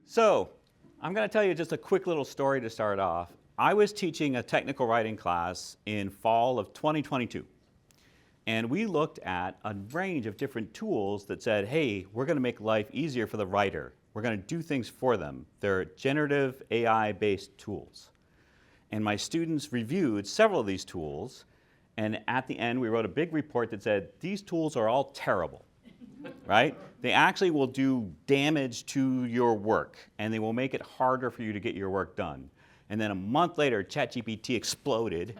So I'm going to tell you just a quick little story to start off. I was teaching a technical writing class in fall of 2022. And we looked at a range of different tools that said, hey, we're going to make life easier for the writer. We're going to do things for them. They're generative AI-based tools. And my students reviewed several of these tools. And at the end, we wrote a big report that said, these tools are all terrible. Right? They actually will do damage to your work, and they will make it harder for you to get your work done. And then a month later, ChatGPT exploded,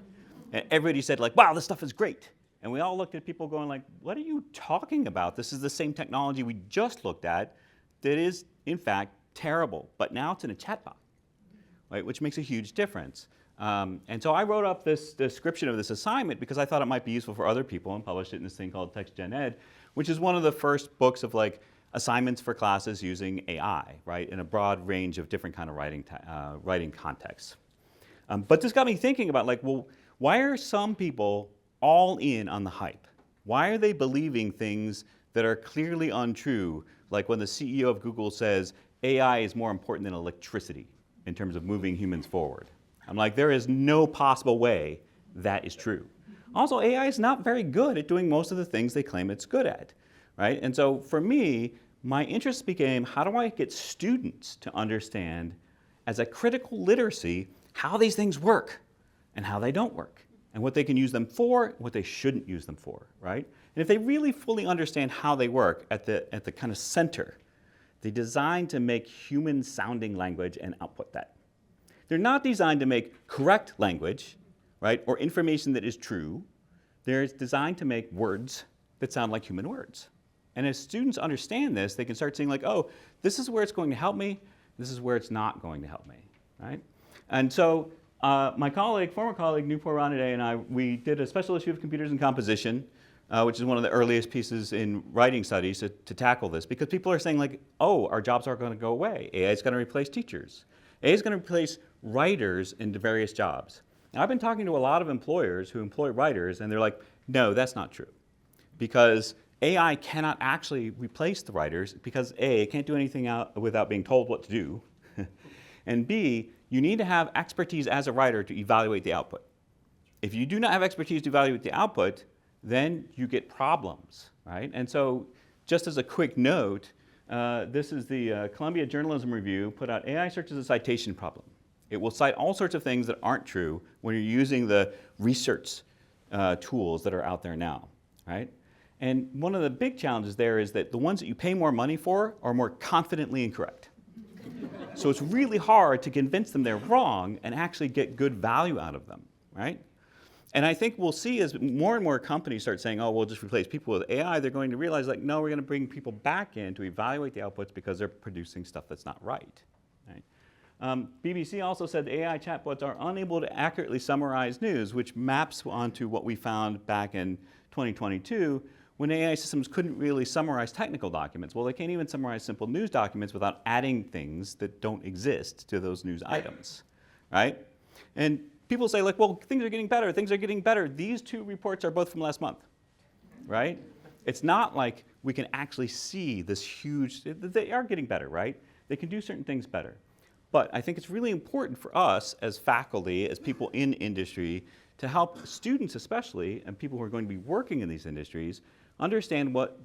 and everybody said, like, wow, this stuff is great. And we all looked at people going like, what are you talking about? This is the same technology we just looked at that is, in fact, terrible. But now it's in a chatbot, right? Which makes a huge difference. And so I wrote up this description of this assignment because I thought it might be useful for other people and published it in this thing called Text Gen Ed, which is one of the first books of like assignments for classes using AI, right, in a broad range of different kind of writing contexts. But this got me thinking about like, well, why are some people all in on the hype? Why are they believing things that are clearly untrue, like when the CEO of Google says AI is more important than electricity in terms of moving humans forward? I'm like, there is no possible way that is true. Also, AI is not very good at doing most of the things they claim it's good at, right? And so for me, my interest became, how do I get students to understand as a critical literacy how these things work and how they don't work, and what they can use them for, and what they shouldn't use them for, right? And if they really fully understand how they work at the kind of center, they're designed to make human-sounding language and output that. They're not designed to make correct language, right, or information that is true. They're designed to make words that sound like human words. And as students understand this, they can start saying like, oh, this is where it's going to help me, this is where it's not going to help me, right? And so my colleague, former colleague, Nupur Ranade and I, we did a special issue of Computers and Composition, which is one of the earliest pieces in writing studies to tackle this, because people are saying like, oh, our jobs aren't going to go away. AI is going to replace teachers. AI is going to replace writers into various jobs. Now, I've been talking to a lot of employers who employ writers, and they're like, no, that's not true. Because AI cannot actually replace the writers, because A, it can't do anything without being told what to do, and B, you need to have expertise as a writer to evaluate the output. If you do not have expertise to evaluate the output, then you get problems, right? And so, just as a quick note, this is the Columbia Journalism Review put out AI search as a citation problem. It will cite all sorts of things that aren't true when you're using the research tools that are out there now, right? And one of the big challenges there is that the ones that you pay more money for are more confidently incorrect. So it's really hard to convince them they're wrong and actually get good value out of them, right? And I think we'll see as more and more companies start saying, oh, we'll just replace people with AI, they're going to realize like, no, we're going to bring people back in to evaluate the outputs because they're producing stuff that's not right, right? BBC also said the AI chatbots are unable to accurately summarize news, which maps onto what we found back in 2022 when AI systems couldn't really summarize technical documents. Well, they can't even summarize simple news documents without adding things that don't exist to those news items, right? And people say like, well, things are getting better, things are getting better. These two reports are both from last month, right? It's not like we can actually see this huge, they are getting better, right? They can do certain things better. But I think it's really important for us as faculty, as people in industry, to help students especially, and people who are going to be working in these industries, understand what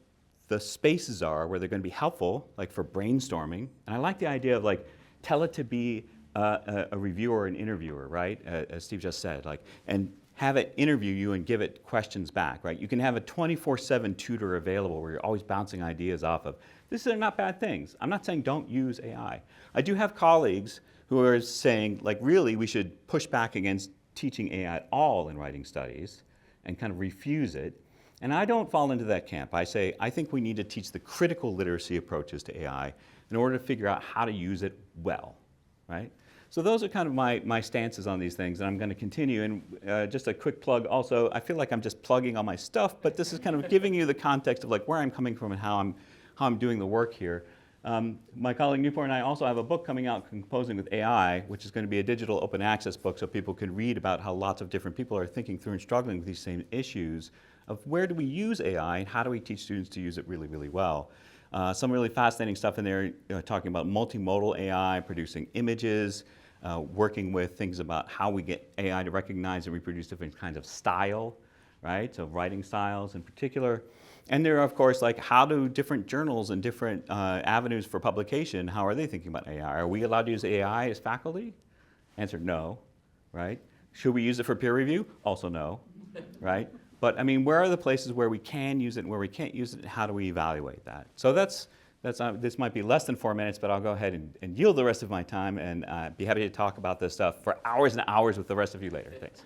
the spaces are where they're going to be helpful, like for brainstorming. And I like the idea of like, tell it to be a reviewer and interviewer, right? As Steve just said, like, and have it interview you and give it questions back, right? You can have a 24/7 tutor available where you're always bouncing ideas off of. These are not bad things. I'm not saying don't use AI. I do have colleagues who are saying, like, really, we should push back against teaching AI at all in writing studies and kind of refuse it. And I don't fall into that camp. I say, I think we need to teach the critical literacy approaches to AI in order to figure out how to use it well, right? So those are kind of my stances on these things, and I'm going to continue. And just a quick plug also, I feel like I'm just plugging all my stuff, but this is kind of giving you the context of like where I'm coming from and how I'm doing the work here. My colleague Nupur and I also have a book coming out, Composing with AI, which is going to be a digital open access book so people can read about how lots of different people are thinking through and struggling with these same issues of where do we use AI and how do we teach students to use it really, really well. Some really fascinating stuff in there, talking about multimodal AI, producing images, working with things about how we get AI to recognize and reproduce different kinds of style, right? So writing styles in particular. And there are, of course, like how do different journals and different avenues for publication, how are they thinking about AI? Are we allowed to use AI as faculty? Answer, no, right? Should we use it for peer review? Also no, right? But I mean, where are the places where we can use it and where we can't use it, and how do we evaluate that? So this might be less than 4 minutes, but I'll go ahead and yield the rest of my time and be happy to talk about this stuff for hours and hours with the rest of you later. Thanks.